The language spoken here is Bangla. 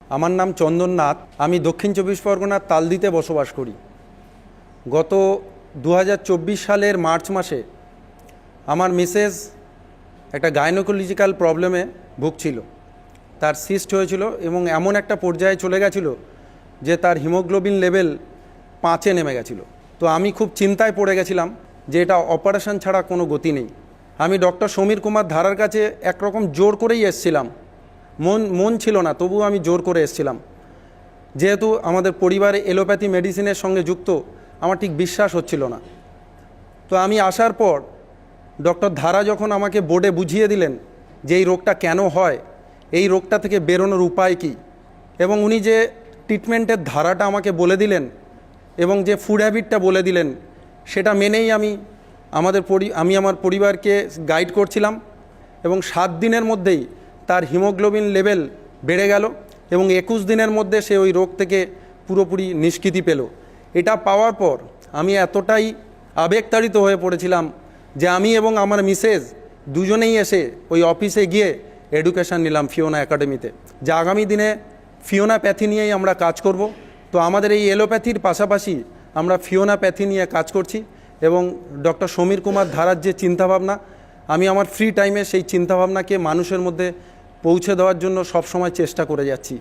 আমার নাম চন্দন নাথ। আমি দক্ষিণ চব্বিশ পরগনার তালদিতে বসবাস করি। গত 2024 সালের মার্চ মাসে আমার মিসেস একটা গাইনোকোলজিক্যাল প্রবলেমে ভুগছিল। তার সিস্ট হয়েছিল এবং এমন একটা পর্যায়ে চলে গেছিল যে তার হিমোগ্লোবিন লেভেল 5-এ নেমে গেছিল। তো আমি খুব চিন্তায় পড়ে গেছিলাম যে এটা অপারেশন ছাড়া কোনো গতি নেই। আমি ডক্টর সমীর কুমার ধারার কাছে একরকম জোর করেই এসেছিলাম, মন ছিল না, তবুও আমি জোর করে এসেছিলাম। যেহেতু আমাদের পরিবারে এলোপ্যাথি মেডিসিনের সঙ্গে যুক্ত, আমার ঠিক বিশ্বাস হচ্ছিল না। তো আমি আসার পর ডক্টর ধারা যখন আমাকে বোর্ডে বুঝিয়ে দিলেন যে এই রোগটা কেন হয়, এই রোগটা থেকে বেরোনোর উপায় কী, এবং উনি যে ট্রিটমেন্টের ধারাটা আমাকে বলে দিলেন এবং যে ফুড হ্যাবিটটা বলে দিলেন, সেটা মেনেই আমি আমার পরিবারকে গাইড করছিলাম এবং 7 দিনের মধ্যেই তার হিমোগ্লোবিন লেভেল বেড়ে গেল এবং 21 দিনের মধ্যে সে ওই রোগ থেকে পুরোপুরি নিষ্কৃতি পেল। এটা পাওয়ার পর আমি এতটাই আবেগতাড়িত হয়ে পড়েছিলাম যে আমি এবং আমার মিসেস দুজনেই এসে ওই অফিসে গিয়ে এডুকেশন নিলাম ফিওনা একাডেমিতে, যে আগামী দিনে ফিওনা প্যাথি নিয়েই আমরা কাজ করব। তো আমাদের এই এলোপ্যাথির পাশাপাশি আমরা ফিওনা প্যাথি নিয়ে কাজ করছি এবং ডক্টর সমীর কুমার ধারার যে চিন্তাভাবনা, আমি আমার ফ্রি টাইমে সেই চিন্তাভাবনাকে মানুষের মধ্যে পৌঁছে দেওয়ার জন্য সবসময় চেষ্টা করে যাচ্ছি।